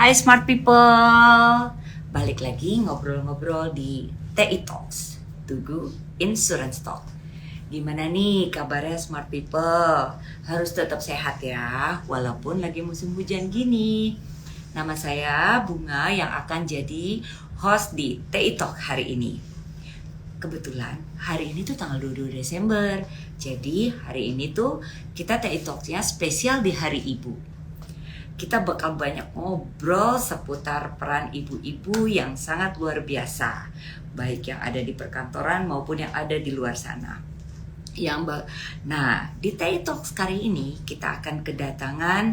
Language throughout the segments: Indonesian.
Hai smart people, balik lagi ngobrol-ngobrol di TI Talks, Tugu Insurance Talk. Gimana nih kabarnya smart people? Harus tetap sehat ya, walaupun lagi musim hujan gini. Nama saya Bunga yang akan jadi host di TI Talk hari ini. Kebetulan hari ini tuh tanggal 22 Desember. Jadi hari ini tuh kita TI Talks-nya spesial di Hari Ibu. Kita bakal banyak ngobrol seputar peran ibu-ibu yang sangat luar biasa, baik yang ada di perkantoran maupun yang ada di luar sana. Nah, di TI Talks kali ini kita akan kedatangan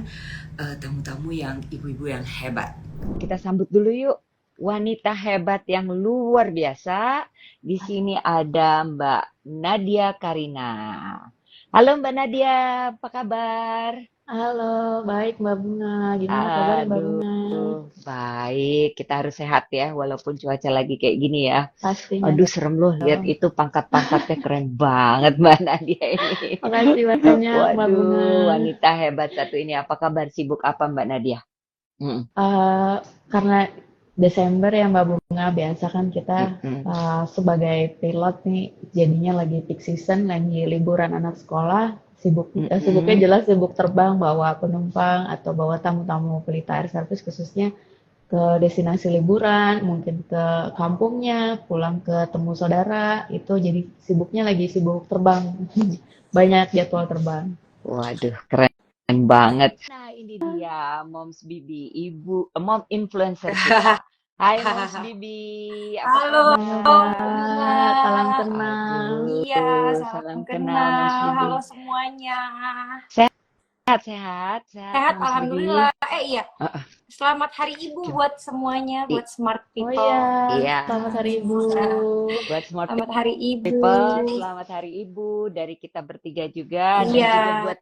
tamu-tamu yang ibu-ibu yang hebat. Kita sambut dulu yuk wanita hebat yang luar biasa. Di sini ada Mbak Nadia Karina. Halo Mbak Nadia, apa kabar? Halo, baik Mbak Bunga. Gimana kabar Mbak Bunga? Aduh, baik. Kita harus sehat ya, walaupun cuaca lagi kayak gini ya. Pastinya Aduh, serem loh. Lihat dong. itu pangkat-pangkatnya keren banget Mbak Nadia ini. Makasih banyak Mbak Bunga. Waduh, wanita hebat satu ini. Apa kabar? Sibuk apa Mbak Nadia? Mm, Eh, karena Desember ya Mbak Bunga, biasa kan kita mm, mm, sebagai pilot nih jadinya lagi peak season, lagi liburan anak sekolah, mm, sibuknya mm. jelas sibuk terbang bawa penumpang atau bawa tamu-tamu pelita air service khususnya ke destinasi liburan, mungkin ke kampungnya, pulang ke temu saudara, itu jadi sibuknya lagi sibuk terbang. Banyak jadwal terbang. Waduh, keren banget. Nah, ini dia Moms Bibi, mom influencer kita. Hai Moms Bibi, apa Halo, Halo kabar? Mbak, salam Bunga. kenal. Iya, Aduh, salam salam kenal Moms kenal. Bibi. Halo semuanya. Sehat, sehat, sehat Sehat, Moms Bibi. alhamdulillah. Iya, Heeh, selamat Hari Ibu buat semuanya, buat smart Oh people. iya, iya, selamat Hari Ibu. Nah, buat smart selamat Hari Ibu. people, selamat Hari Ibu dari kita bertiga juga dan Iya, juga buat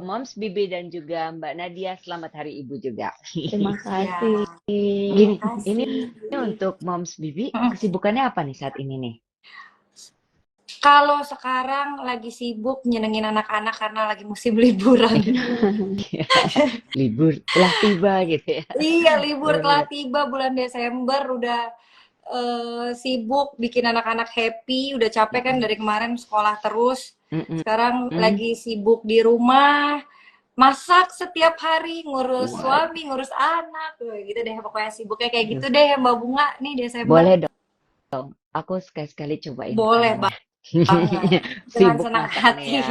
Moms Bibi dan juga Mbak Nadia, selamat Hari Ibu juga. Terima iya. kasih. Gini, Terima ini kasih. untuk Moms Bibi, Mm. kesibukannya apa nih saat ini nih? Kalau sekarang lagi sibuk nyenengin anak-anak karena lagi musim liburan. Libur telah tiba gitu ya. Iya, libur telah Bener-bener. tiba bulan Desember, udah sibuk bikin anak-anak happy, udah capek kan Mm-mm, dari kemarin sekolah terus. mm-mm, Sekarang mm. lagi sibuk di rumah, masak setiap hari, ngurus Waduh, suami, ngurus anak, tuh gitu deh pokoknya sibuknya kayak gitu deh Mbak Bunga nih Desember. boleh dong. Aku sekali-sekali cobain Boleh makanannya. banget, dengan Sibuk senang masak nih hati. ya.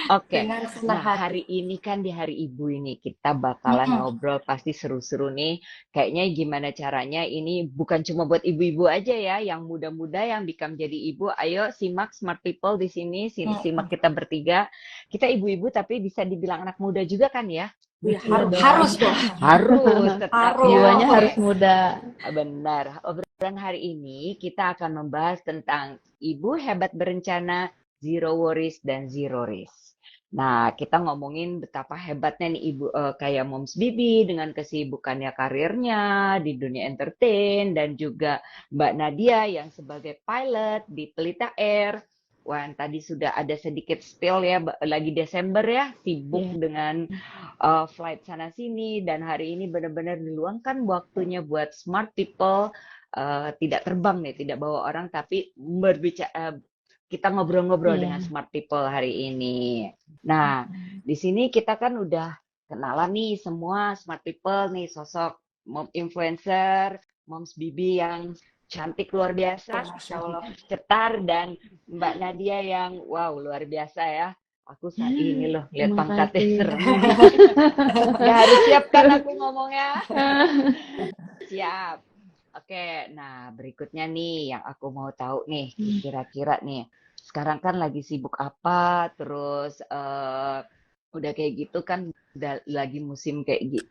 Oke, Dengan senang nah hati. hari ini kan di Hari Ibu ini kita bakalan Mm-mm. ngobrol pasti seru-seru nih. Kayaknya gimana caranya ini bukan cuma buat ibu-ibu aja ya, yang muda-muda yang become jadi ibu. Ayo simak smart people di sini, simak Mm-mm. kita bertiga. Kita ibu-ibu tapi bisa dibilang anak muda juga kan ya? Iya, Iya harus dong. dong, Harus tetap ya. Jiwanya harus. harus Oke, muda. benar. Obrolan hari ini kita akan membahas tentang ibu hebat berencana, zero worries dan zero risk. Nah, kita ngomongin betapa hebatnya nih ibu kayak Moms Bibi dengan kesibukannya karirnya di dunia entertain dan juga Mbak Nadia yang sebagai pilot di Pelita Air. Wah, tadi sudah ada sedikit spill ya, lagi Desember ya, sibuk Iya. dengan flight sana sini dan hari ini benar-benar diluangkan waktunya buat smart people tidak terbang nih, tidak bawa orang tapi berbicara kita ngobrol-ngobrol dengan Iya. smart people hari ini. Nah, di sini kita kan udah kenalan nih semua smart people nih sosok mom influencer, moms Bibi yang cantik luar biasa, Masya Allah. cetar dan Mbak Nadia yang wow luar biasa ya. Aku ini loh lihat Terima pangkatnya kasih. serem ini. Ya harus siapkan aku ngomongnya. Siap. Oke, nah berikutnya nih yang aku mau tahu nih, kira-kira nih, sekarang kan lagi sibuk apa, terus udah kayak gitu kan, udah lagi musim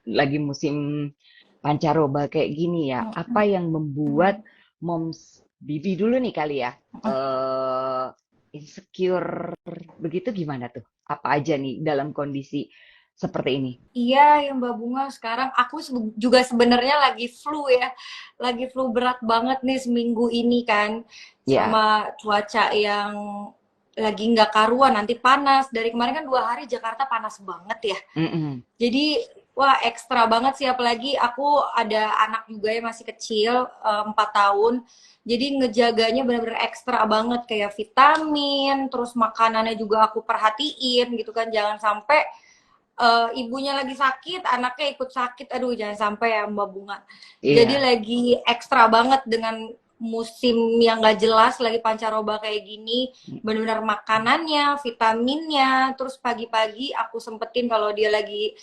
lagi musim pancaroba kayak gini ya, apa yang membuat moms Bibi dulu nih kali ya, eh insecure begitu gimana tuh? Apa aja nih dalam kondisi seperti ini? Iya, yang Mbak Bunga sekarang aku juga sebenarnya lagi flu ya. Lagi flu berat banget nih seminggu ini kan. Ya, Sama cuaca yang lagi nggak karuan, nanti panas. Dari kemarin kan 2 hari Jakarta panas banget ya. mm-mm. Jadi Wah, ekstra banget sih, apalagi aku ada anak juga yang masih kecil, 4 tahun. Jadi ngejaganya bener-bener ekstra banget kayak vitamin, terus makanannya juga aku perhatiin gitu kan. Jangan sampai ibunya lagi sakit, anaknya ikut sakit. Aduh, jangan sampai ya Mbak Bunga. Jadi Iya. lagi ekstra banget dengan musim yang gak jelas, lagi pancaroba kayak gini. Benar-benar makanannya, vitaminnya, terus pagi-pagi aku sempetin kalau dia lagi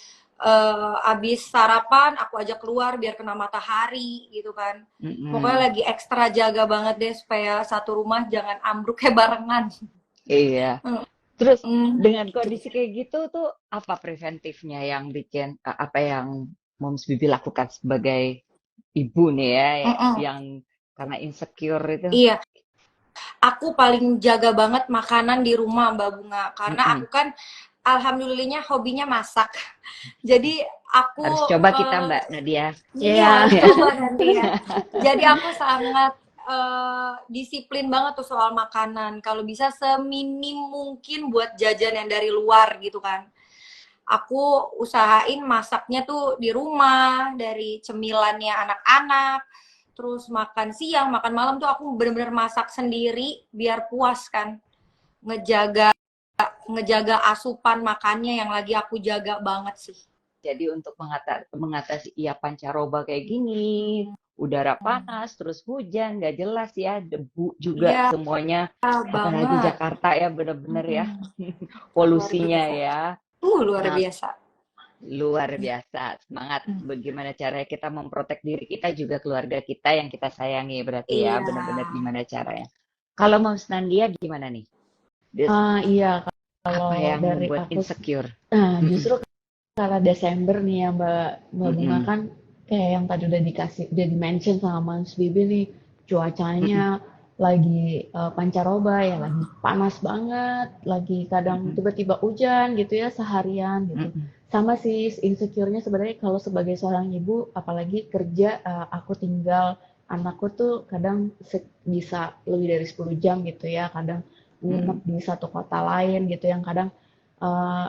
abis sarapan, aku ajak keluar biar kena matahari gitu kan. Pokoknya Mm-mm. lagi ekstra jaga banget deh supaya satu rumah jangan ambruk kayak barengan. Iya. Terus Mm, dengan kondisi kayak gitu tuh apa preventifnya yang bikin apa yang Moms Bibi lakukan sebagai ibu nih ya mm-mm. yang karena insecure itu. Iya, aku paling jaga banget makanan di rumah Mbak Bunga karena aku Mm-mm. kan alhamdulillahnya hobinya masak. Jadi aku Harus coba kita eh, Mbak Nadia. iya harus Iya. coba nanti ya. Jadi aku sangat disiplin banget tuh soal makanan. Kalau bisa seminim mungkin buat jajan yang dari luar gitu kan. Aku usahain masaknya tuh di rumah, dari cemilannya anak-anak, terus makan siang, makan malam tuh aku bener-bener masak sendiri biar puas kan. Ngejaga ngejaga asupan makannya yang lagi aku jaga banget sih. Jadi untuk mengatasi iya pancaroba kayak gini, udara panas, terus hujan, nggak jelas ya, debu juga Iya semuanya. Apalagi banget. Jakarta ya bener-bener ya Mm-mm. Luar polusinya biasa. ya. Luar Nah, biasa. luar biasa. Semangat. Mm. Bagaimana caranya kita memprotek diri kita juga keluarga kita yang kita sayangi berarti ya. Iya. Benar-benar gimana caranya. Kalau Mau Nandia gimana nih? Iya, Apa kalau yang dari membuat aku, insecure? nah Mm-mm, justru karena Desember nih ya Mbak Bunga mm-mm, kan kayak yang tadi udah di-mention sama Mas Bibi nih, cuacanya mm-mm, lagi pancaroba ya, lagi panas banget, lagi kadang mm-mm, tiba-tiba hujan gitu ya seharian gitu. mm-mm, Sama sih insecure-nya sebenarnya kalau sebagai seorang ibu, apalagi kerja, aku tinggal anakku tuh kadang bisa lebih dari 10 jam gitu ya, kadang nginep mm-mm, di satu kota lain gitu yang kadang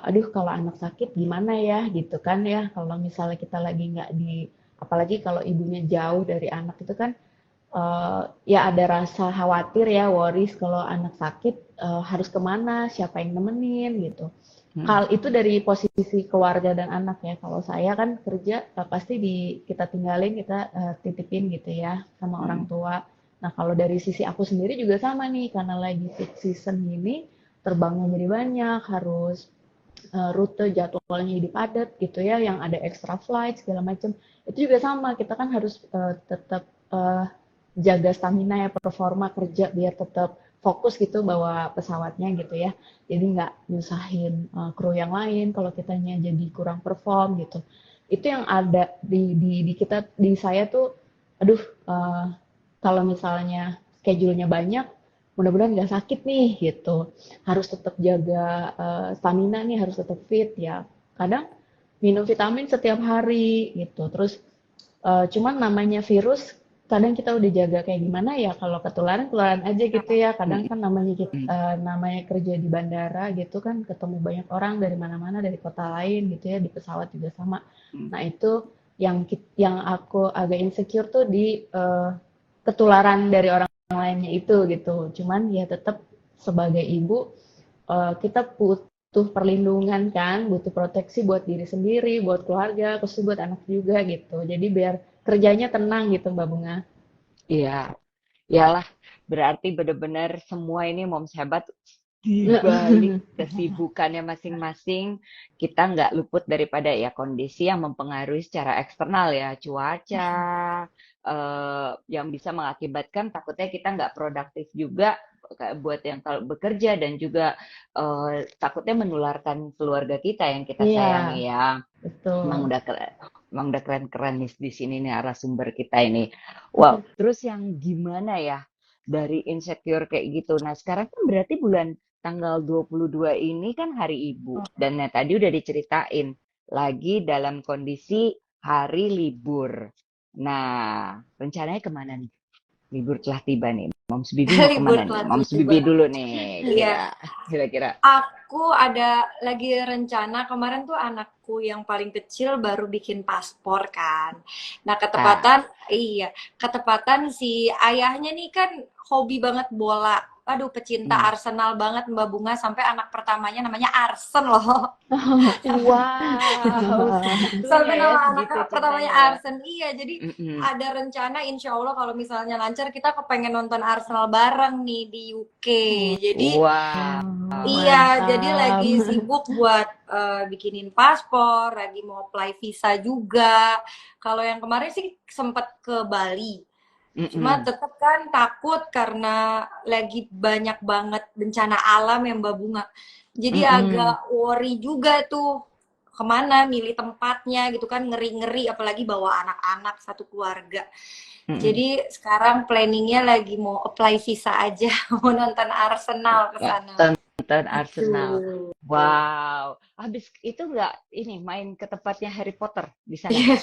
aduh kalau anak sakit gimana ya gitu kan ya kalau misalnya kita lagi nggak di apalagi kalau ibunya jauh dari anak itu kan ya ada rasa khawatir ya worries kalau anak sakit harus kemana siapa yang nemenin gitu. mm-mm, Hal itu dari posisi keluarga dan anak ya. Kalau saya kan kerja pasti kita tinggalin, kita titipin gitu ya sama orang mm-mm, tua. Nah, kalau dari sisi aku sendiri juga sama nih, karena lagi peak season ini, terbangnya jadi banyak, harus rute jadwalnya jadi padat gitu ya, yang ada extra flight segala macam. Itu juga sama, kita kan harus tetap jaga stamina ya, performa kerja biar tetap fokus gitu bawa pesawatnya gitu ya. Jadi nggak nyusahin kru yang lain kalau kitanya jadi kurang perform gitu. Itu yang ada di kita di saya tuh, aduh kalau misalnya schedule-nya banyak, mudah-mudahan nggak sakit nih gitu. Harus tetap jaga stamina nih, harus tetap fit ya. Kadang minum vitamin setiap hari gitu. Terus cuman namanya virus, kadang kita udah jaga kayak gimana ya kalau ketularan ketularan aja gitu ya. Kadang kan mm-mm, namanya kerja di bandara gitu kan ketemu banyak orang dari mana-mana dari kota lain gitu ya di pesawat juga sama. mm-mm. Nah itu yang aku agak insecure tuh di ketularan dari orang lainnya itu gitu. Cuman ya tetap sebagai ibu kita butuh perlindungan kan, butuh proteksi buat diri sendiri, buat keluarga, terus buat anak juga gitu. Jadi biar kerjanya tenang gitu Mbak Bunga. Iya, iyalah. Berarti benar-benar semua ini moms hebat di balik kesibukannya masing-masing, kita nggak luput daripada ya kondisi yang mempengaruhi secara eksternal ya, cuaca, yang bisa mengakibatkan takutnya kita nggak produktif juga buat yang kalau bekerja dan juga takutnya menularkan keluarga kita yang kita Iya, sayangi ya. Emang betul. udah keren, emang udah keren-keren nih di sini nih narasumber kita ini. Wow, terus yang gimana ya dari insecure kayak gitu. Nah, sekarang kan berarti bulan tanggal 22 ini kan Hari Ibu. Dan ya, tadi udah diceritain lagi dalam kondisi hari libur. Nah, rencananya kemana nih? Libur telah tiba nih. Moms Bibi mau libur kemana nih? kelas Moms Bibi libur. dulu nih, Iya, kira-kira. aku ada lagi rencana kemarin tuh anakku yang paling kecil baru bikin paspor kan. Nah, Ah, ketepatan si ayahnya nih kan hobi banget bola. Aduh, pecinta hmm. Arsenal banget Mbak Bunga sampai anak pertamanya namanya Arsen loh. Wow, segitunya Sampai ya, nama anak segitu pertamanya cintanya ya. Arsen. Iya, jadi Mm-mm. ada rencana insya Allah kalau misalnya lancar kita kepengen nonton Arsenal bareng nih di UK. Jadi Wow. iya, jadi Mantap. lagi sibuk buat bikinin paspor, lagi mau apply visa juga. Kalau yang kemarin sih sempat ke Bali. Cuma Mm-mm. tetap kan takut karena lagi banyak banget bencana alam yang Mbak Bunga. Jadi Mm-mm. agak worry juga tuh kemana milih tempatnya gitu kan ngeri-ngeri apalagi bawa anak-anak satu keluarga. Mm-mm. Jadi sekarang planningnya lagi mau apply visa aja mau nonton Arsenal ke Ya, sana. tonton Arsenal. Gitu. Wow. Habis itu nggak ini main ke tempatnya Harry Potter di sana? Iya,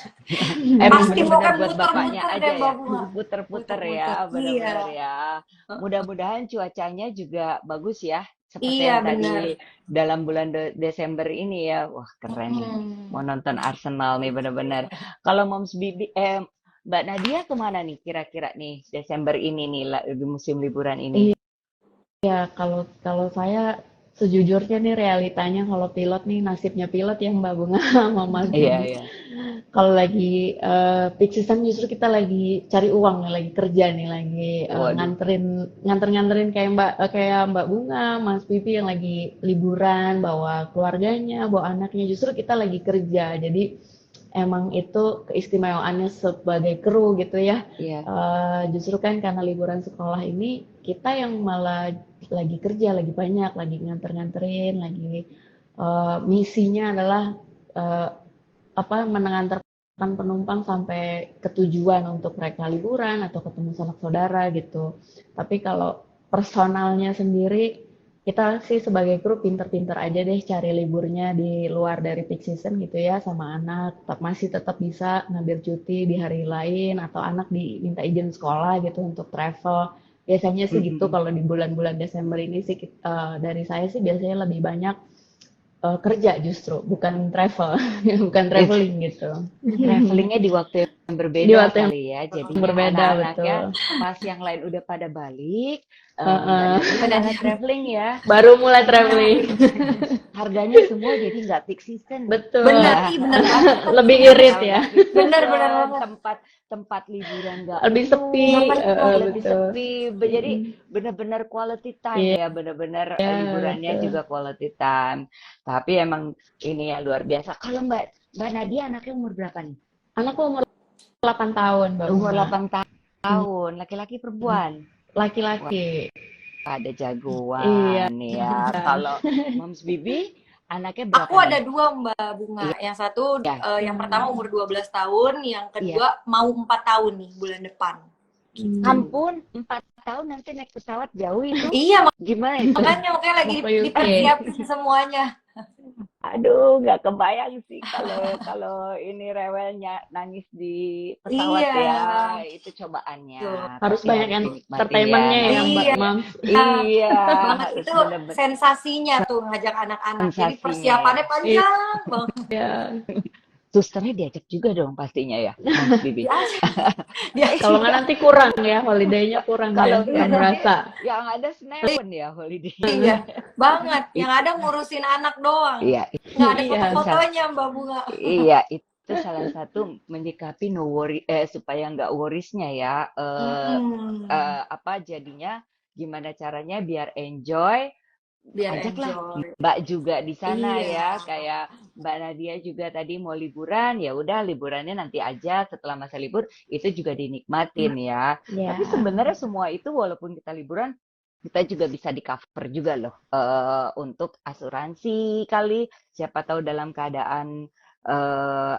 Emang pasti mau bener-bener kan buat bapaknya muter-muter deh aja Mbak ya, Bunga. puter-puter Muter-muter. ya, Iya. bener-bener ya. Mudah-mudahan cuacanya juga bagus ya, seperti Iya yang bener. tadi dalam bulan Desember ini ya. Wah, keren nih. Mau Mm-mm. nonton Arsenal nih bener-bener. Kalau Moms Bibi, Mbak Nadia kemana nih kira-kira nih Desember ini nih di musim liburan ini? Iya, kalau kalau saya sejujurnya nih realitanya kalau pilot nih nasibnya pilot ya Mbak Bunga sama Mas Iya, Bibi. iya. Kalau lagi peak season justru kita lagi cari uang nih, lagi kerja nih, lagi Waduh. nganterin kayak Mbak Bunga, Mas Bibi yang lagi liburan, bawa keluarganya, bawa anaknya. Justru kita lagi kerja, jadi emang itu keistimewaannya sebagai kru gitu ya. Iya. Justru kan karena liburan sekolah ini kita yang malah lagi kerja, lagi banyak, lagi nganter-nganterin, lagi misinya adalah eh, apa mengantarkan penumpang sampai ke tujuan untuk mereka liburan atau ketemu sanak saudara gitu. Tapi kalau personalnya sendiri kita sih sebagai kru pinter-pinter aja deh cari liburnya di luar dari peak season gitu ya sama anak masih tetap bisa ngambil cuti di hari lain atau anak diminta izin sekolah gitu untuk travel. Biasanya sih gitu Mm-mm. kalau di bulan-bulan Desember ini sih dari saya sih biasanya lebih banyak kerja justru, bukan travel, bukan traveling gitu. Travelingnya di waktu yang Di berbeda waktu yang kali ya. Jadinya berbeda, anak-anaknya betul. pas yang lain udah pada balik, Mbak Heeh. Nadia Benar. malah traveling ya. Baru mulai Karena traveling. harganya semua jadi nggak peak season. Betul. Bener, ih bener banget Lebih tuh. irit Kalau ya. nggak peak Bener season, banget. tempat liburan nggak Lebih sepi, penuh, lebih betul. sepi. Jadi Mm-mm. benar-benar quality time Iya, ya, benar-benar liburannya betul. juga quality time. Tapi emang ini ya luar biasa. Kalau Mbak Nadia anaknya umur berapa nih? Anakku umur 8 tahun, Mbak Umur Bunga. 8 tahun, laki-laki perempuan. Wah, Laki-laki. ada Iya. jagoan nih ya. Kalau Moms Bibi, anaknya Aku berapa ada nih? dua Mbak Bunga. Iya, Yang satu, iya, yang pertama umur 12 tahun, yang iya. kedua mau 4 tahun nih bulan depan. Hmm. Gitu. Ampun, 4 tahun nanti naik pesawat jauh itu. Iya, Gimana itu? makanya lagi Mau ke UK. dipersiapin semuanya. Aduh, nggak kebayang sih kalau kalau ini rewelnya nangis di pesawat Iya, ya. Itu cobaannya. tuh. Tapi Harus banyak harus dinikmatin ya entertainmentnya ya, Mbak Iya, Mams. Iya, banget harus itu bener-bener sensasinya tuh ngajak anak-anak. Jadi sensasinya ya. persiapannya panjang banget. Iya. Susternya diajak juga dong pastinya ya, Moms Bibi. Diajak, diajak. Kalau nggak nanti kurang ya, holiday-nya kurang ya, Kalau nggak enggak nanti berasa. yang ada senewen ya holiday. Iya, banget. Yang Itu ada ngurusin anak doang. iya, Nggak ada Iya, itu salah foto-fotonya Mbak Bunga. iya itu salah satu menyikapi no worry supaya nggak worriesnya ya apa jadinya gimana caranya biar enjoy. Biar Ajaklah enjoy. Mbak juga di sana Iya. ya, kayak Mbak Nadia juga tadi mau liburan, ya udah liburannya nanti aja setelah masa libur itu juga dinikmatin ya. Tapi ya. sebenarnya semua itu walaupun kita liburan, kita juga bisa di cover juga loh untuk asuransi kali. Siapa tahu dalam keadaan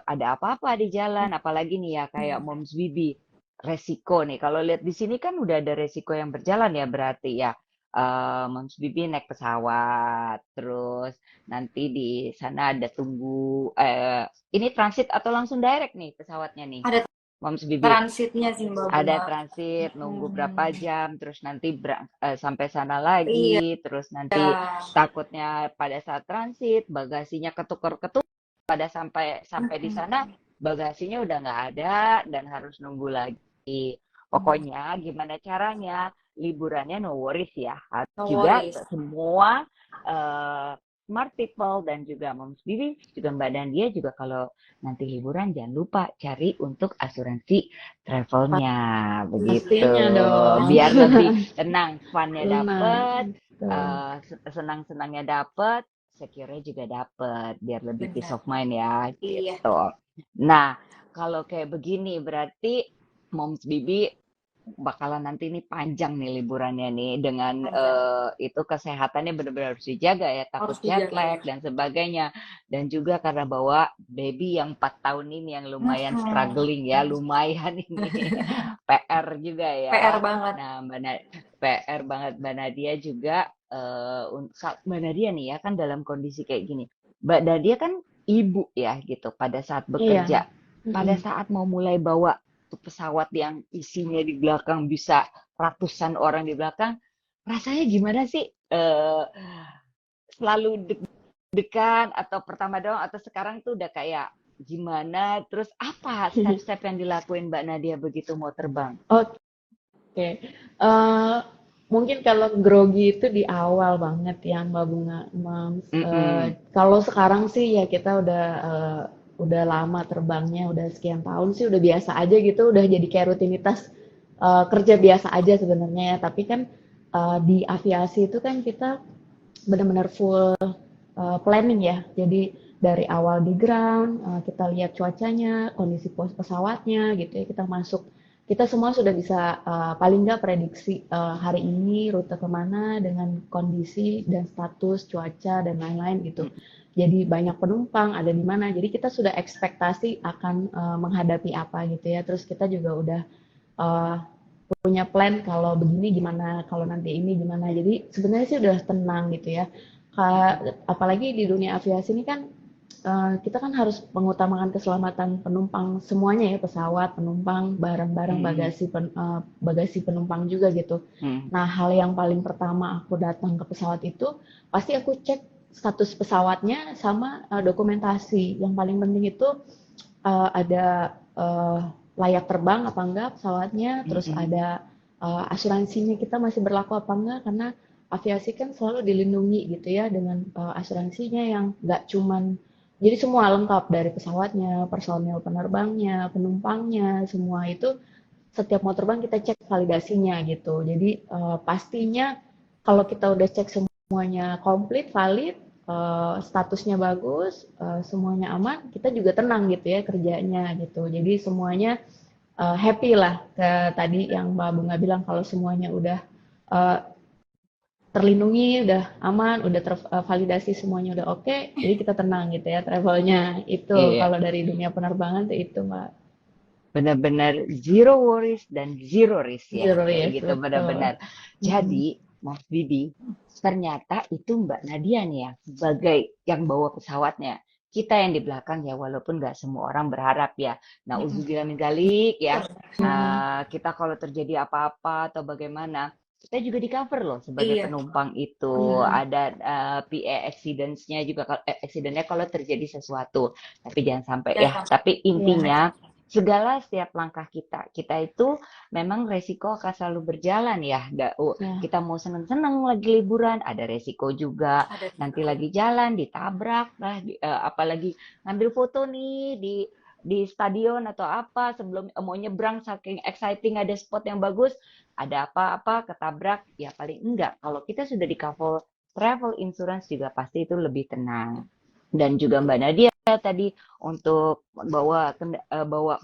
ada apa-apa di jalan, apalagi nih ya kayak Moms Bibi resiko nih. Kalau lihat di sini kan udah ada resiko yang berjalan ya berarti ya. Moms Bibi naik pesawat, terus nanti di sana ada tunggu ini transit atau langsung direct nih pesawatnya nih? Ada Moms Bibi? Transitnya sih Mbak Ada Bunga. transit, nunggu berapa Hmm, jam, terus nanti sampai sana iya. lagi, terus nanti takutnya pada saat transit bagasinya ketukar-ketuk, pada sampai sampai di sana Mm-mm. bagasinya udah nggak ada dan harus nunggu lagi. Pokoknya gimana caranya liburannya no worries ya. No Juga worries. semua eh, smart people dan juga Moms Bibi juga Mbak Dandia juga kalau nanti liburan jangan lupa cari untuk asuransi travelnya begitu, Pastinya dong. biar lebih tenang, funnya Benar. dapet, Betul. senang-senangnya dapet, secure-nya juga dapet, biar lebih peace Benar. of mind ya Iya. gitu. Nah, kalau kayak begini berarti Moms Bibi bakalan nanti nih panjang nih liburannya nih dengan Panjang. itu kesehatannya benar-benar harus dijaga ya, takut Harus jet dijaga lag ya. dan sebagainya, dan juga karena bawa baby yang 4 tahun ini yang lumayan Mm-mm. struggling ya, lumayan ini PR juga PR ya. banget. Nah, PR banget Mbak Nadia juga, Mbak Nadia nih ya kan dalam kondisi kayak gini. Mbak Nadia kan ibu ya gitu pada saat Iya. bekerja. Pada Mm-mm. saat mau mulai bawa tuh pesawat yang isinya di belakang bisa ratusan orang di belakang, rasanya gimana sih? Selalu deg-degan atau pertama doang atau sekarang tuh udah kayak gimana? Terus apa step-step yang dilakuin Mbak Nadia begitu mau terbang? Oke. Eh, mungkin kalau grogi itu di awal banget ya Mbak Bunga, Mams. Mm-mm. Kalau sekarang sih ya kita udah lama terbangnya, udah sekian tahun sih udah biasa aja gitu, udah jadi kayak rutinitas kerja biasa aja sebenarnya ya. Tapi kan di aviasi itu kan kita benar-benar full planning ya. Jadi dari awal di ground, kita lihat cuacanya, kondisi pesawatnya gitu ya, kita masuk, kita semua sudah bisa paling nggak prediksi hari ini rute kemana dengan kondisi dan status cuaca dan lain-lain gitu. Jadi banyak penumpang ada di mana, jadi kita sudah ekspektasi akan menghadapi apa gitu ya. Terus kita juga udah uh, punya plan kalau begini gimana, kalau nanti ini gimana. Jadi sebenarnya sih udah tenang gitu ya. Apalagi di dunia aviasi ini kan kita kan harus mengutamakan keselamatan penumpang semuanya ya, pesawat, penumpang, barang-barang, Mm-mm. bagasi penumpang juga gitu. Mm. Nah, hal yang paling pertama aku datang ke pesawat itu pasti aku cek status pesawatnya sama dokumentasi. Yang paling penting itu ada layak terbang apa enggak pesawatnya, terus Mm-mm. ada asuransinya kita masih berlaku apa enggak, karena aviasi kan selalu dilindungi gitu ya dengan asuransinya yang enggak cuman, jadi semua lengkap dari pesawatnya, personel penerbangnya, penumpangnya, semua itu setiap mau terbang kita cek validasinya gitu. Jadi pastinya kalau kita udah cek semuanya komplit, valid, statusnya bagus, semuanya aman, kita juga tenang gitu ya kerjanya gitu. Jadi semuanya happy lah. Tadi yang Mbak Bunga bilang kalau semuanya udah uh, terlindungi, udah aman, udah tervalidasi semuanya udah oke, jadi kita tenang gitu ya travelnya. Itu Iya, kalau dari dunia penerbangan tuh itu Mbak. benar-benar zero worries dan zero risk ya, Zero kayak risk, gitu betul. benar-benar. Mm-mm. Jadi, Mas Bibi, ternyata itu Mbak Nadia nih ya, sebagai yang bawa pesawatnya. Kita yang di belakang ya, walaupun nggak semua orang berharap ya. Nah, uzubillah min dzalik ya, Mm-mm. kita kalau terjadi apa-apa atau bagaimana, kita juga di cover loh sebagai Iya. penumpang itu. Mm-mm. Ada PA accidents-nya juga, accident-nya kalau terjadi sesuatu. Tapi jangan sampai Dan ya. Tapi Iya. intinya segala setiap langkah kita itu memang resiko akan selalu berjalan ya. Ya. Kita mau seneng-seneng lagi liburan, ada resiko juga. ada Nanti juga. lagi jalan ditabrak lah, apalagi ngambil foto nih di stadion atau apa sebelum mau nyebrang saking exciting ada spot yang bagus, ada apa-apa ketabrak ya paling enggak. Kalau kita sudah di cover travel insurance juga pasti itu lebih tenang. Dan juga Mbak Nadia tadi untuk bawa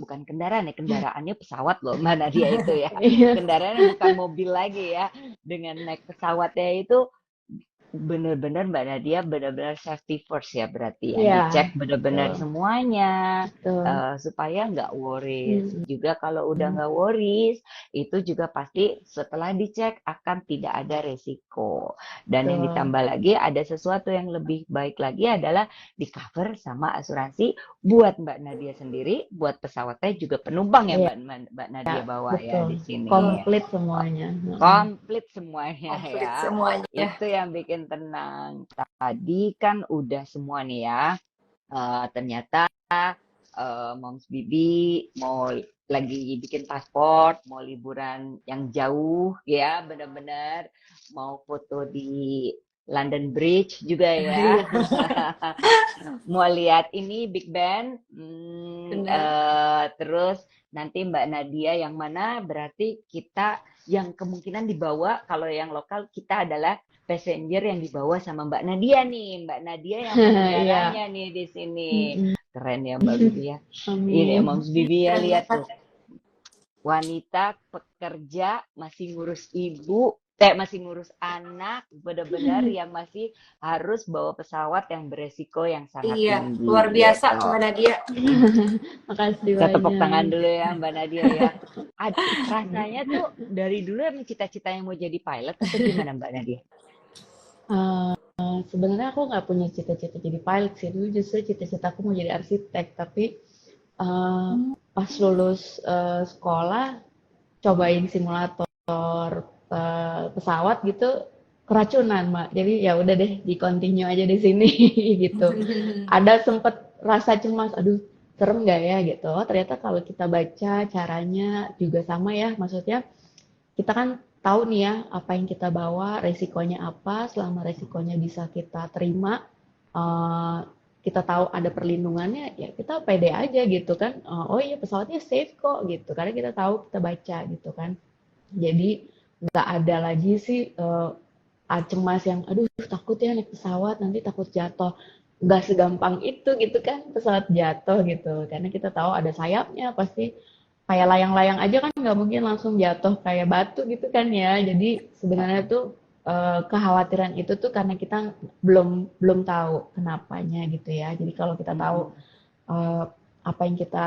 bukan kendaraan ya, kendaraannya pesawat loh Mbak Nadia itu ya. Iya. Kendaraannya bukan mobil lagi ya. Dengan naik pesawatnya itu bener-bener Mbak Nadia bener-bener safety first ya berarti ya, Iya, dicek bener-bener betul, semuanya betul. supaya nggak worries. Mm, Juga kalau udah nggak worries, itu juga pasti setelah dicek akan tidak ada resiko. Dan yang betul. ditambah lagi ada sesuatu yang lebih baik lagi adalah di cover sama asuransi buat Mbak Nadia sendiri, buat pesawatnya juga penumpang ya Iya, Mbak Nadia bawa ya betul. di sini. Betul, Komplit semuanya. Heeh. Komplit semuanya komplit ya. semuanya. Itu yang bikin tenang. Tadi kan udah semua nih ya. Ternyata Moms Bibi mau lagi bikin paspor, mau liburan yang jauh ya, benar-benar mau foto di London Bridge juga ya. Iya, Mau lihat ini Big Ben, benar. terus nanti Mbak Nadia yang mana berarti kita yang kemungkinan dibawa kalau yang lokal kita adalah passenger yang dibawa sama Mbak Nadia nih, Mbak Nadia yang Iya. penggaranya nih di sini. Mm-mm. Keren ya Mbak Bibi ya. Ini Amin. Moms Bibi ya Keren lihat banget. tuh, wanita pekerja masih ngurus ibu, masih ngurus anak, benar-benar yang masih harus bawa pesawat yang beresiko yang sangat Iya, luar tinggi biasa gitu. Mbak Nadia. Makasih Kita tepuk tangan banyak. dulu ya Mbak Nadia ya. Rasanya tuh dari dulu emang cita-cita yang mau jadi pilot atau gimana Mbak Nadia? Sebenarnya aku nggak punya cita-cita jadi pilot sih. Dulu justru cita-cita aku mau jadi arsitek. Tapi eh, pas lulus sekolah, cobain simulator pesawat gitu, keracunan, Mak. Jadi ya udah deh, di continue aja di sini gitu. Ada sempet rasa cemas, aduh serem nggak ya gitu. Oh, ternyata kalau kita baca caranya juga sama ya. Maksudnya kita kan tahu nih ya apa yang kita bawa, resikonya apa, selama resikonya bisa kita terima, eh, kita tahu ada perlindungannya, ya kita pede aja gitu kan. Oh iya pesawatnya safe kok gitu, karena kita tahu, kita baca gitu kan. Jadi nggak ada lagi sih cemas yang, aduh takut ya naik pesawat nanti takut jatuh. Nggak segampang itu gitu kan pesawat jatuh gitu, karena kita tahu ada sayapnya pasti. Kayak layang-layang aja kan nggak mungkin langsung jatuh kayak batu gitu kan ya. Jadi sebenarnya tuh kekhawatiran itu tuh karena kita belum belum tahu kenapanya gitu ya. Jadi kalau kita tahu eh, apa yang kita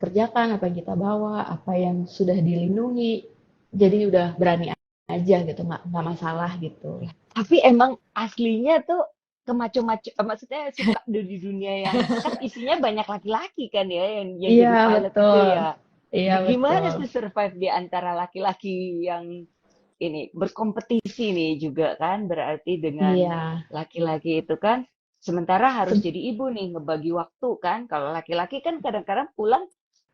kerjakan, apa yang kita bawa, apa yang sudah dilindungi, jadi udah berani aja gitu, nggak masalah gitu. Tapi emang aslinya tuh kemaco-maco, maksudnya suka di dunia yang kan isinya banyak laki-laki kan ya yang Iya jadi pilot itu betul, ya. iya Gimana betul. sih survive di antara laki-laki yang ini berkompetisi nih juga kan berarti dengan Iya, laki-laki itu kan sementara harus Se- jadi ibu nih ngebagi waktu kan kalau laki-laki kan kadang-kadang pulang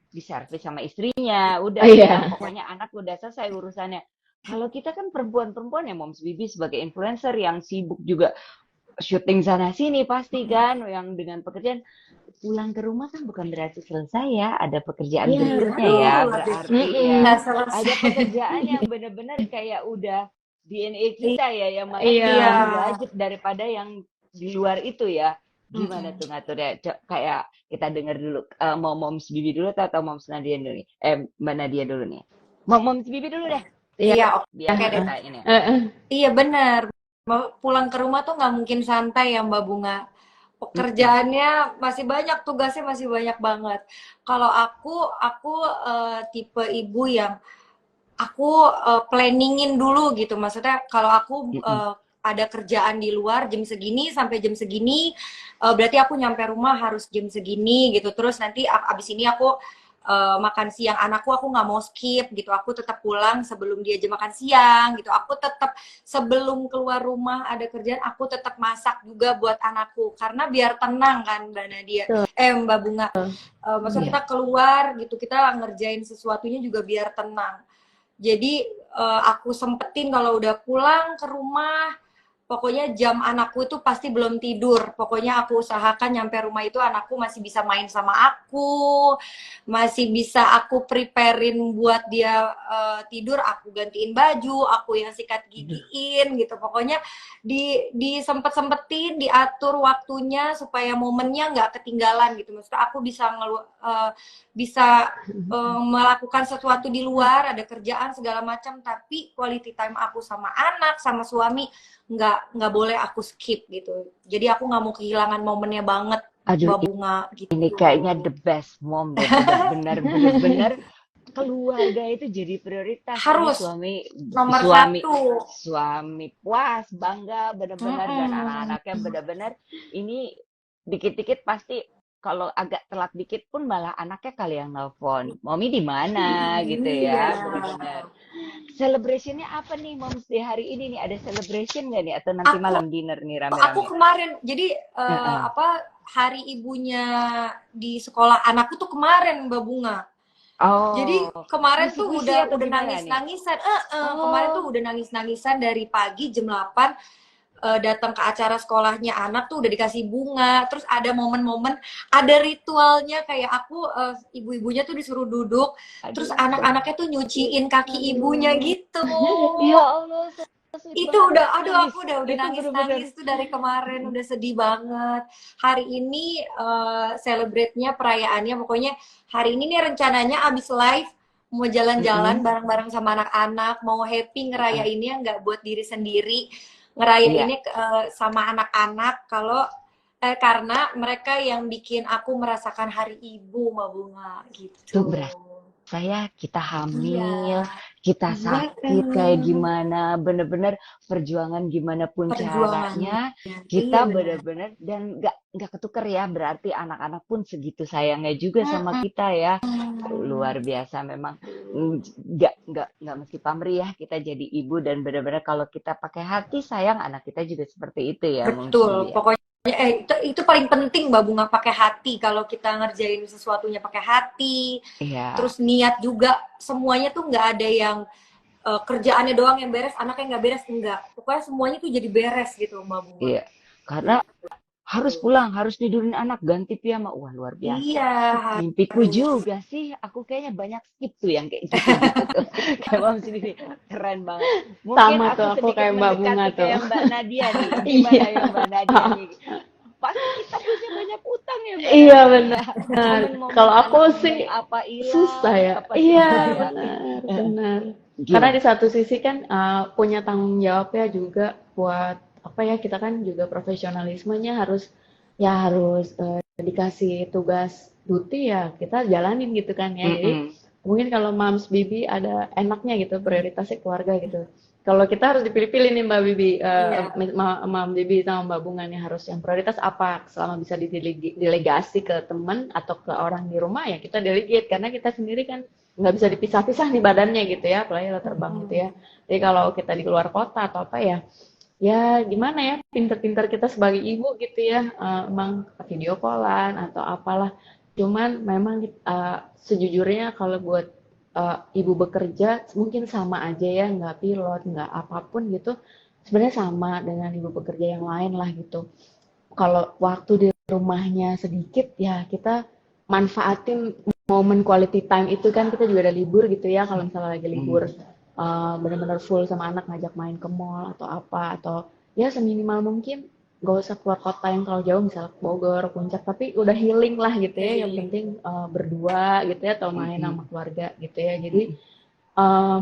diservis sama istrinya udah ya iya, pokoknya anak udah selesai urusannya kalau kita kan perempuan-perempuan ya Moms Bibi sebagai influencer yang sibuk juga syuting sana sini pasti kan yang dengan pekerjaan pulang ke rumah kan bukan berarti selesai ya ada pekerjaan iya berikutnya betul. ya Aduh, habis berarti ya nggak ada selesai. pekerjaan yang benar-benar kayak udah DNA kita ya yang mana Iya, kita Iya. lebih wajib daripada yang di luar itu ya gimana Mm-mm. tuh ngaturnya kayak kita dengar dulu mau Moms Bibi dulu atau Moms Nadia dulu nih Mbak Nadia dulu nih mau Moms Bibi dulu deh iya, Iya, biar oke deh. kita ini eh, eh, Iya benar. Pulang ke rumah tuh nggak mungkin santai ya Mbak Bunga. Mm-mm. Pekerjaannya masih banyak, tugasnya masih banyak banget. Kalau aku tipe ibu yang aku planningin dulu gitu. Maksudnya kalau aku Mm-mm. ada kerjaan di luar jam segini sampai jam segini, berarti aku nyampe rumah harus jam segini gitu. Terus nanti abis ini aku makan siang anakku aku nggak mau skip gitu. Aku tetap pulang sebelum dia jam makan siang gitu. Aku tetap sebelum keluar rumah ada kerjaan aku tetap masak juga buat anakku karena biar tenang kan Mbak Nadia. betul. Mbak Bunga. Maksudnya Iya. kita keluar gitu kita ngerjain sesuatunya juga biar tenang. Jadi aku sempetin kalau udah pulang ke rumah, pokoknya jam anakku itu pasti belum tidur. Pokoknya aku usahakan nyampe rumah itu anakku masih bisa main sama aku, masih bisa aku preparein buat dia tidur, aku gantiin baju, aku yang sikat gigiin gitu. Pokoknya disempet-sempetin, diatur waktunya supaya momennya nggak ketinggalan gitu. Maksudnya aku bisa melakukan sesuatu di luar, ada kerjaan segala macam, tapi quality time aku sama anak, sama suami nggak boleh aku skip gitu. Jadi aku nggak mau kehilangan momennya banget Aduh, Mbak Bunga ini gitu. kayaknya the best mom deh, bener-bener keluarga itu jadi prioritas. Ini Harus suami nomor suami satu. suami puas, bangga bener-bener, dan Mm-mm. anak-anaknya bener-bener ini dikit-dikit pasti kalau agak telat dikit pun malah anaknya kali yang nelpon. Mami di mana gitu Iya. ya, bener-bener. Celebrationnya apa nih Moms di hari ini nih? Ada celebration nggak nih? Atau nanti Aku malam dinner nih aku rame-rame? kemarin jadi Heeh. hari ibunya di sekolah anakku tuh kemarin Mbak Bunga. Jadi Oh, kemarin ngasih tuh puisi atau udah gimana nih? nangis-nangisan. Kemarin tuh Oh, udah nangis-nangisan dari pagi jam 8 datang ke acara sekolahnya anak tuh udah dikasih bunga. Terus ada momen-momen, ada ritualnya kayak aku ibu-ibunya tuh disuruh duduk, terus aduh. anak-anaknya tuh nyuciin kaki ibunya gitu. Ya Allah, so sweet Itu banget. udah, aduh Nangis. aku udah Itu bener-bener. nangis-nangis tuh dari kemarin, udah sedih banget. Hari ini celebrate-nya, perayaannya, pokoknya hari ini nih rencananya abis live mau jalan-jalan Mm-mm. bareng-bareng sama anak-anak, mau happy Heeh. ngerayainnya nggak buat diri sendiri, Iya, ngerayainnya sama anak-anak kalau karena mereka yang bikin aku merasakan hari ibu, Mbak Bunga tuh gitu. berasa ya kita Iya. hamil, kita sakit kayak Mm-mm. gimana, bener-bener perjuangan gimana pun Perjuangannya. caranya, Iya kita benar. bener-bener dan nggak ketuker ya, berarti anak-anak pun segitu sayangnya juga sama Mm-mm. kita ya. Luar biasa memang. Nggak mesti pamrih ya kita jadi ibu, dan bener-bener kalau kita pakai hati sayang anak kita juga seperti itu ya Moms Betul, Bibi ya. pokoknya itu paling penting Mbak Bunga, pakai hati. Kalau kita ngerjain sesuatunya pakai hati, Iya, terus niat juga, semuanya tuh nggak ada yang kerjaannya doang yang beres, anaknya nggak beres, enggak. Pokoknya semuanya tuh jadi beres gitu Mbak Bunga. iya. Karena harus Tuh. pulang, harus tidurin anak, ganti piyama. Wah, luar biasa. Iya, Mimpiku harus. juga sih. Aku kayaknya banyak skip tuh yang kayak gitu-gitu tuh. Kayak Moms Bibi. Keren banget. Mungkin Sama tuh aku aku sedikit kayak Mbak Bunga mendekati tuh. kayak Mbak Nadia nih. Iya. Gimana ya Mbak Nadia nih? Pasti kita punya banyak utang ya Mbak Iya Nadia benar. ya. Momen-momen Kalau aku anak sih ngomong apa susah hilang, ya. apa Iya gimana ya. benar, benar. Karena Gimana? di satu sisi kan punya tanggung jawabnya juga buat apa ya, kita kan juga profesionalismenya harus ya harus dikasih tugas duty ya kita jalanin gitu kan ya. Jadi Mm-mm. mungkin kalau Mams Bibi ada enaknya gitu prioritasnya keluarga gitu. Kalau kita harus dipilih-pilih nih Mbak Bibi, Iya. Mam Bibi sama Mbak Bunga nih harus yang prioritas apa? Selama bisa didelegasi ke teman atau ke orang di rumah ya kita delegate karena kita sendiri kan nggak bisa dipisah-pisah nih badannya gitu ya, apalagi kalau terbang gitu ya. Jadi kalau kita di luar kota atau apa ya, ya gimana ya pinter-pinter kita sebagai ibu gitu ya, emang video callan atau apalah. Cuman memang sejujurnya kalau buat ibu bekerja mungkin sama aja ya, nggak pilot, nggak apapun gitu. Sebenarnya sama dengan ibu bekerja yang lain lah gitu. Kalau waktu di rumahnya sedikit ya kita manfaatin momen quality time itu kan kita juga ada libur gitu ya kalau misalnya lagi libur Mm. benar-benar full sama anak ngajak main ke mall atau apa atau ya seminimal mungkin gak usah keluar kota yang terlalu jauh misalnya ke Bogor, Puncak tapi udah healing lah gitu Udah ya yang healing. penting berdua gitu ya atau main Mm-mm. sama keluarga gitu ya jadi Mm-mm. eh,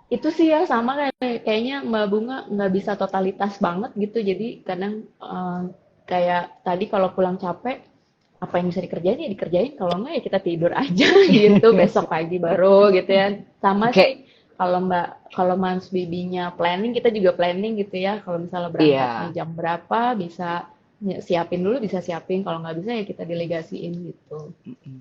itu sih ya sama kayaknya Mbak Bunga nggak bisa totalitas banget gitu jadi kadang kayak tadi kalau pulang capek apa yang bisa dikerjain ya dikerjain kalau enggak ya kita tidur aja gitu besok pagi baru gitu ya sama Kayak sih kalau Mans Bibinya planning kita juga planning gitu ya kalau misalnya berangkatnya iya. jam berapa bisa siapin dulu bisa siapin kalau nggak bisa ya kita delegasiin gitu. Mm-mm.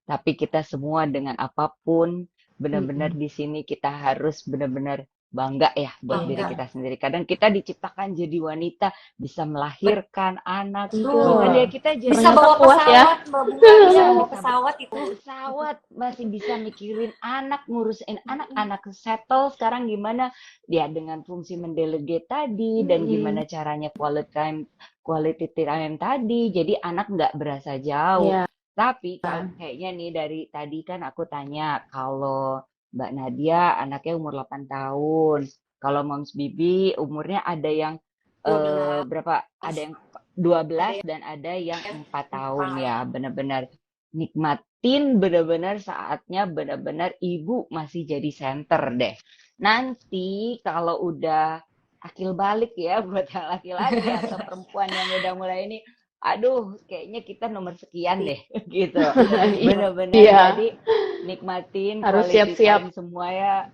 Tapi kita semua dengan apapun, benar-benar Mm-mm. di sini kita harus benar-benar bangga ya buat diri Bangga. kita sendiri. Kadang kita diciptakan jadi wanita, bisa melahirkan anak, bahkan Betul. ya Betul. kita Bisa jadi Ternyata bawa kuat ya. pesawat, Mbak Bunga, bisa iya bawa bisa pesawat itu. pesawat, masih bisa mikirin anak, ngurusin anak-anak settle sekarang gimana ya dengan fungsi mendelegate tadi dan Mm-mm. gimana caranya quality time tadi. Jadi anak nggak berasa jauh. Iya. Tapi kalau kayaknya nih dari tadi kan aku tanya kalau Mbak Nadia anaknya umur 8 tahun. Kalau Moms Bibi umurnya ada yang 12. berapa? Ada yang 12 dan ada yang 4 tahun ya. Benar-benar nikmatin benar-benar saatnya benar-benar ibu masih jadi center deh. Nanti kalau udah akil balik ya buat yang laki-laki atau perempuan yang udah mulai ini, aduh kayaknya kita nomor sekian deh gitu. Bener-bener Iya, jadi nikmatin harus quality siap-siap. time semua ya.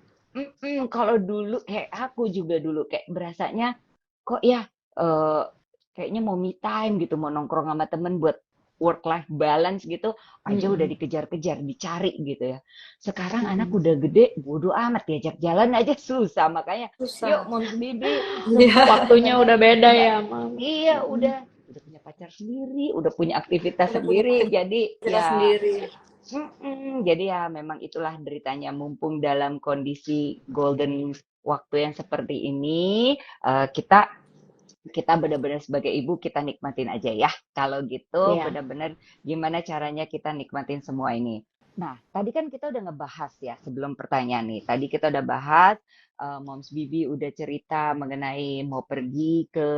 Kalau dulu kayak aku juga dulu kayak berasanya kok ya eh, kayaknya mau me time gitu, mau nongkrong sama temen buat work life balance gitu aja udah Mm-mm. dikejar-kejar, dicari gitu ya. Sekarang anak Mm-mm. udah gede, bodo amat diajak jalan aja susah. Makanya yuk Susah. Moms Bibi Iya. semuanya Waktunya bener udah beda nggak, ya, Mam. iya Mm-mm. udah punya pacar sendiri, udah punya aktivitas Udah punya sendiri. Jadi kita ya sendiri. jadi ya memang itulah deritanya mumpung dalam kondisi golden waktu yang seperti ini, kita kita benar-benar sebagai ibu kita nikmatin aja ya. Kalau gitu Iya. benar-benar gimana caranya kita nikmatin semua ini. Nah, tadi kan kita udah ngebahas ya sebelum pertanyaan nih. Tadi kita udah bahas, Moms Bibi udah cerita mengenai mau pergi ke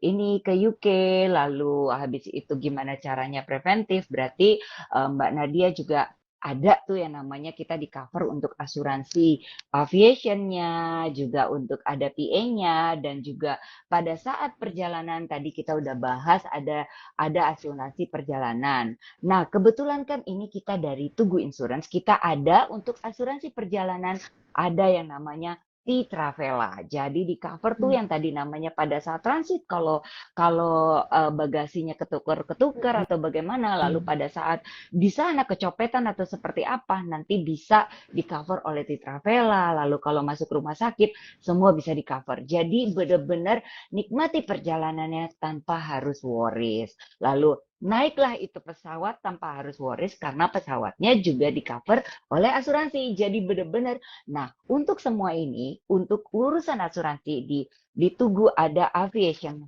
ini ke UK, lalu habis itu gimana caranya preventif. Berarti Mbak Nadia juga ada tuh yang namanya kita di cover untuk asuransi aviationnya, juga untuk ada PA-nya, dan juga pada saat perjalanan tadi kita udah bahas ada asuransi perjalanan. Nah, kebetulan kan ini kita dari Tugu Insurance, kita ada untuk asuransi perjalanan ada yang namanya T-Travela. Jadi di cover tuh yang tadi namanya pada saat transit kalau kalau bagasinya ketukar-ketukar atau bagaimana, lalu pada saat di sana kecopetan atau seperti apa, nanti bisa di cover oleh T-Travela. Lalu kalau masuk rumah sakit, semua bisa di cover. Jadi benar-benar nikmati perjalanannya tanpa harus worries. Lalu naiklah itu pesawat tanpa harus worries karena pesawatnya juga di cover oleh asuransi. Jadi benar-benar. Nah, untuk semua ini, untuk urusan asuransi di Tugu ada aviation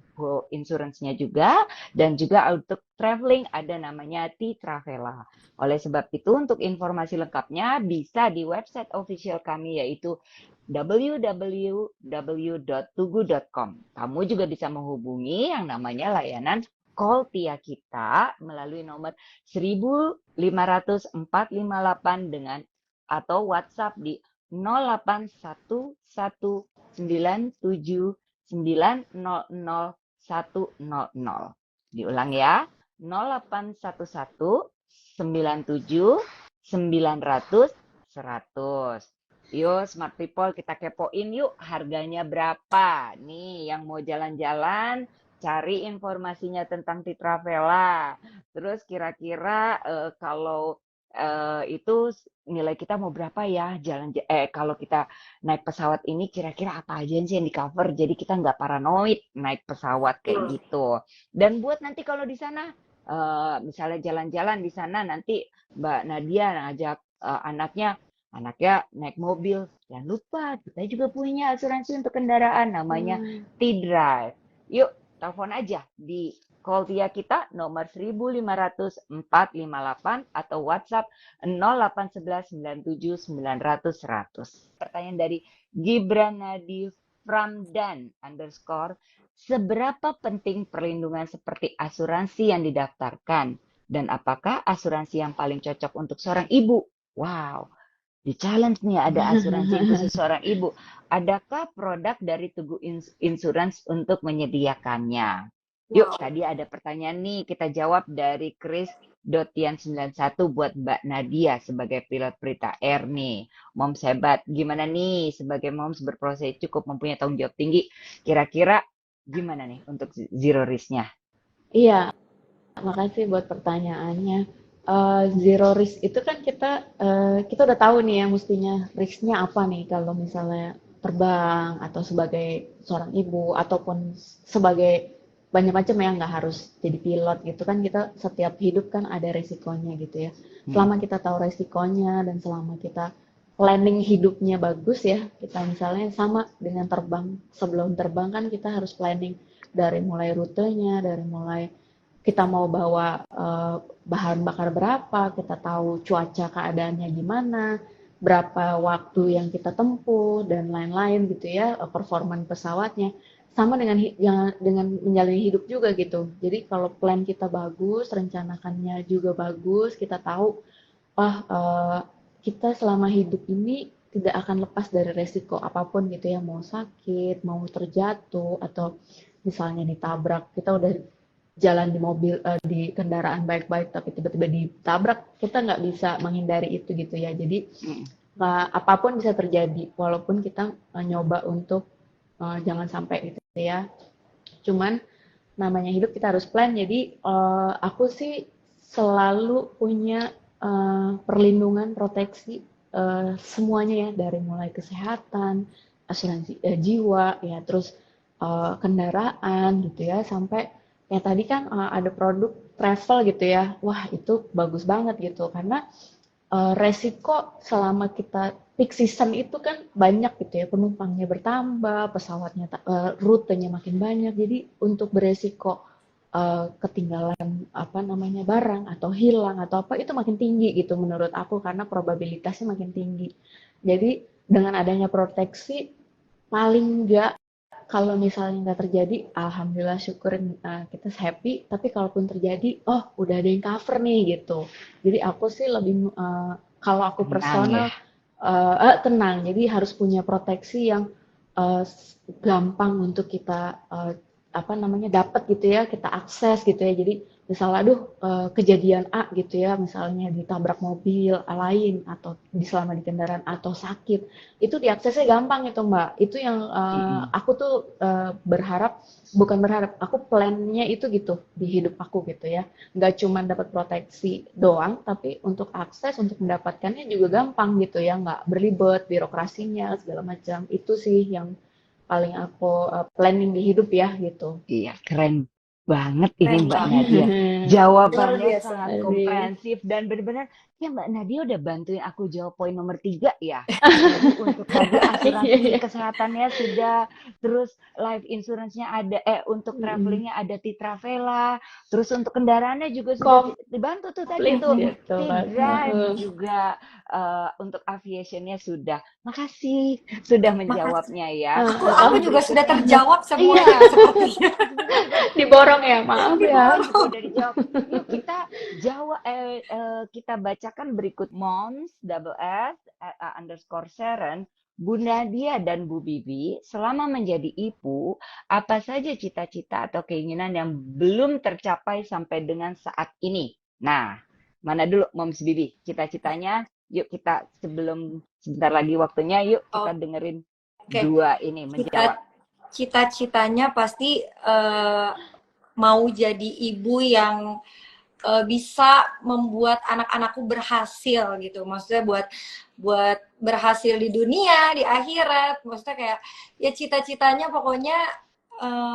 insurance-nya juga dan juga untuk traveling ada namanya T-Travela. Oleh sebab itu untuk informasi lengkapnya bisa di website official kami yaitu www.tugu.com. Kamu juga bisa menghubungi yang namanya layanan call Tia kita melalui nomor 15458 dengan atau WhatsApp di 081197900100. Diulang ya, 081197900100. Yuk smart people kita kepoin yuk harganya berapa. Nih yang mau jalan-jalan cari informasinya tentang Titravela. Terus kira-kira kalau itu nilai kita mau berapa ya kalau kita naik pesawat ini kira-kira apa aja sih yang di cover jadi kita nggak paranoid naik pesawat kayak gitu. Dan buat nanti kalau di sana misalnya jalan-jalan di sana nanti Mbak Nadia ngajak anaknya naik mobil, jangan lupa kita juga punya asuransi untuk kendaraan namanya T-Drive. Yuk telepon aja di call via kita nomor 1500458 atau WhatsApp 081197900100. Pertanyaan dari Gibran Nadi Framdan _ seberapa penting perlindungan seperti asuransi yang didaftarkan dan apakah asuransi yang paling cocok untuk seorang ibu? Wow, di challenge nih ada asuransi khusus seorang ibu. Adakah produk dari Tugu Insurance untuk menyediakannya? Yuk, tadi ada pertanyaan nih, kita jawab dari Chris Dotian 91 buat Mbak Nadia sebagai pilot Prita Air nih. Moms hebat, gimana nih sebagai moms berproses cukup mempunyai tanggung jawab tinggi. Kira-kira gimana nih untuk zero risk-nya? Iya, makasih buat pertanyaannya. Zero risk itu kan kita udah tahu nih ya mestinya risknya apa nih kalau misalnya terbang atau sebagai seorang ibu ataupun sebagai banyak macam ya nggak harus jadi pilot gitu kan kita setiap hidup kan ada resikonya gitu ya. Selama kita tahu resikonya dan selama kita planning hidupnya bagus ya kita misalnya sama dengan terbang sebelum terbang kan kita harus planning dari mulai rutenya dari mulai kita mau bawa bahan bakar berapa, kita tahu cuaca keadaannya gimana, berapa waktu yang kita tempuh dan lain-lain gitu ya, performan pesawatnya. Sama dengan menjalani hidup juga gitu. Jadi kalau plan kita bagus, rencanakannya juga bagus, kita tahu kita selama hidup ini tidak akan lepas dari resiko apapun gitu ya, mau sakit, mau terjatuh, atau misalnya ditabrak, kita udah jalan di mobil, di kendaraan baik-baik, tapi tiba-tiba ditabrak, kita nggak bisa menghindari itu gitu ya. Jadi Mm. apapun bisa terjadi, walaupun kita nyoba untuk jangan sampai gitu ya. Cuman namanya hidup kita harus plan. Jadi aku sih selalu punya perlindungan, proteksi semuanya ya, dari mulai kesehatan, asuransi jiwa ya, terus kendaraan gitu ya, sampai kayak tadi kan ada produk travel gitu ya. Wah, itu bagus banget gitu, karena resiko selama kita peak season itu kan banyak gitu ya, penumpangnya bertambah, pesawatnya rutenya makin banyak, jadi untuk beresiko ketinggalan apa namanya barang atau hilang atau apa itu makin tinggi gitu menurut aku, karena probabilitasnya makin tinggi. Jadi dengan adanya proteksi, paling enggak kalau misalnya nggak terjadi, alhamdulillah syukurin kita happy. Tapi kalaupun terjadi, oh udah ada yang cover nih gitu. Jadi aku sih lebih kalau aku Tenang ya. personal tenang. Jadi harus punya proteksi yang gampang untuk kita apa namanya dapat gitu ya, kita akses gitu ya. Jadi misalnya, aduh kejadian A gitu ya, misalnya ditabrak mobil lain atau selama di kendaraan atau sakit, itu diaksesnya gampang itu Mbak. Itu yang Mm-mm. aku tuh berharap, bukan berharap, aku plannya itu gitu di hidup aku gitu ya. Nggak cuma dapat proteksi doang, tapi untuk akses, untuk mendapatkannya juga gampang gitu ya, nggak berlibet, birokrasinya segala macam. Itu sih yang paling aku planning di hidup ya gitu. Iya, keren banget ini Keren Mbak banget. Nadia. Luar Jawabannya biasa. sangat Aduh. komprehensif dan benar-benar ya Mbak Nadia udah bantuin aku jawab poin nomor 3 ya. Jadi untuk tadi Iya, asuransi iya. kesehatannya sudah, terus life insurance-nya ada, untuk Mm-mm. travelingnya ada Titravela, terus untuk kendaraannya juga sudah dibantu tuh tadi Komplit tuh. gitu kan. T-Drive juga, untuk aviationnya sudah. Makasih sudah Makasih. menjawabnya ya. Aku Lalu juga sudah berikutnya terjawab Iya, semuanya sepertinya. Mas Bibi juga diborong ya, maaf Di ya. bawah. juga udah dijawab. Yuk kita jawab, kita bacakan berikut Moms double S underscore Sharon. Bu Nadia dan Bu Bibi, selama menjadi ibu, apa saja cita-cita atau keinginan yang belum tercapai sampai dengan saat ini? Nah, mana dulu Moms Bibi, cita-citanya? Yuk kita sebelum sebentar lagi waktunya, yuk kita dengerin Oke, dua ini menjawab. cita-citanya pasti mau jadi ibu yang bisa membuat anak-anakku berhasil gitu. Maksudnya buat buat berhasil di dunia, di akhirat. Maksudnya kayak ya cita-citanya pokoknya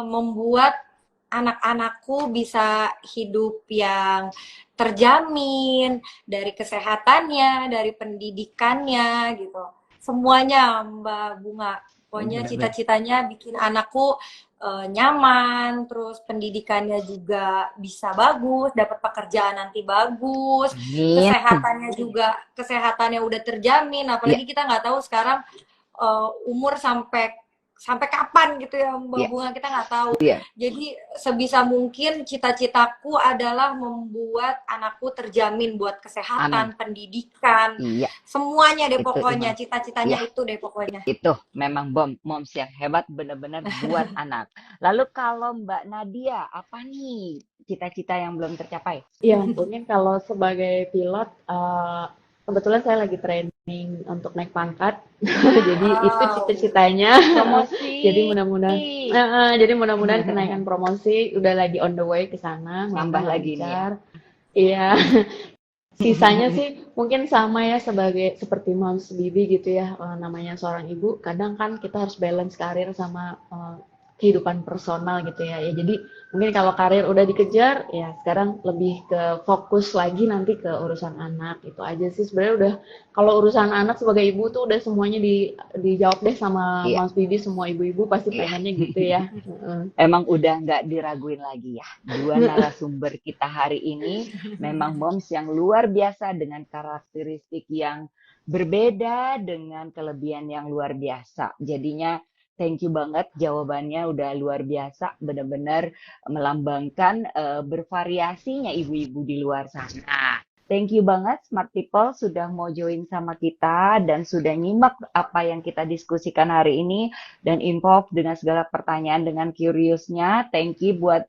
membuat anak-anakku bisa hidup yang terjamin dari kesehatannya, dari pendidikannya gitu. Semuanya Mbak Bunga. Pokoknya Bener-bener. cita-citanya bikin anakku nyaman, terus pendidikannya juga bisa bagus, dapat pekerjaan nanti bagus, Amin. kesehatannya juga kesehatannya udah terjamin, Ya, apalagi kita nggak tahu sekarang umur sampai sampai kapan gitu ya Mbak ya, Bunga, kita nggak tahu. ya. Jadi sebisa mungkin cita-citaku adalah membuat anakku terjamin buat Amin. kesehatan, pendidikan, Iya, semuanya deh itu pokoknya, memang, cita-citanya ya, itu deh pokoknya. itu memang moms yang hebat benar-benar buat anak. Lalu kalau Mbak Nadia, apa nih cita-cita yang belum tercapai? Iya, mungkin kalau sebagai pilot, kebetulan saya lagi training untuk naik pangkat. Jadi itu Wow. cita-citanya. Promosi. Jadi mudah-mudahan kenaikan promosi, udah lagi on the way ke sana, Nambah mudah-mudahan lagi nih ya. lancar. Iya. Sisanya sih mungkin sama ya, seperti Moms Bibi gitu ya, namanya seorang ibu, kadang kan kita harus balance karir sama kehidupan personal gitu ya. Ya jadi mungkin kalau karir udah dikejar, ya sekarang lebih ke fokus lagi nanti ke urusan anak. Itu aja sih sebenarnya. Udah, kalau urusan anak sebagai ibu tuh udah semuanya dijawab deh sama Iya, Moms Bibi. Semua ibu-ibu pasti iya. pengennya gitu ya. Heeh. Emang udah nggak diraguin lagi ya. Dua narasumber kita hari ini memang moms yang luar biasa dengan karakteristik yang berbeda dengan kelebihan yang luar biasa. Jadinya thank you banget jawabannya udah luar biasa, benar-benar melambangkan bervariasinya ibu-ibu di luar sana. Thank you banget Smart People sudah mau join sama kita dan sudah nyimak apa yang kita diskusikan hari ini dan involve dengan segala pertanyaan dengan curiousnya. Thank you buat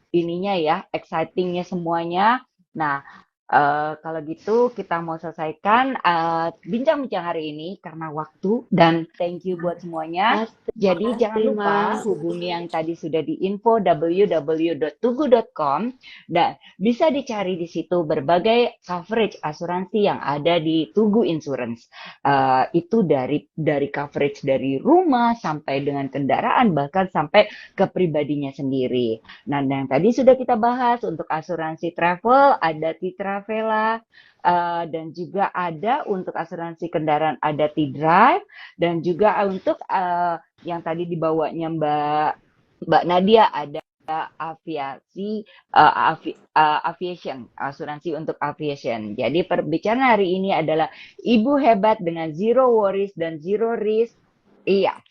ininya ya, excitingnya semuanya. Nah, kalau gitu kita mau selesaikan bincang-bincang hari ini karena waktu dan thank you buat semuanya. Jadi jangan lupa hubungi yang tadi sudah di info www.tugu.com dan bisa dicari di situ berbagai coverage asuransi yang ada di Tugu Insurance. Itu dari coverage dari rumah sampai dengan kendaraan bahkan sampai ke pribadinya sendiri. Nah, yang tadi sudah kita bahas untuk asuransi travel ada Travela dan juga ada untuk asuransi kendaraan ada T-Drive dan juga untuk yang tadi dibawanya Mbak Nadia ada aviation, asuransi untuk aviation. Jadi perbicaraan hari ini adalah ibu hebat dengan zero worries dan zero risk. Iya,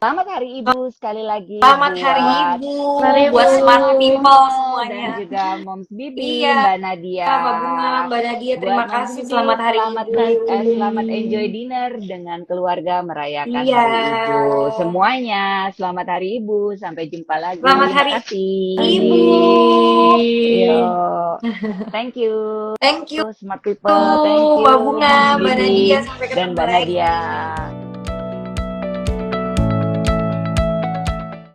selamat Hari Ibu sekali lagi Selamat Hari buat Ibu Ibu. buat smart people dan semuanya. juga Moms Bibi, Iya, Mbak Nadia. Mbak Bunga, Mbak Nadia, terima Buat Moms kasih. Bibi, Selamat Hari Ibu. selamat enjoy dinner dengan keluarga merayakan Iya. Hari Ibu. Semuanya, selamat Hari Ibu. Sampai jumpa lagi. Selamat Hari Makasih. Ibu. Yo, thank you. Thank you, Smart people, thank you. Mbak Bunga, Moms Mbak Bibi Nadia. Sampai dan ketemu Mbak lagi. Nadia.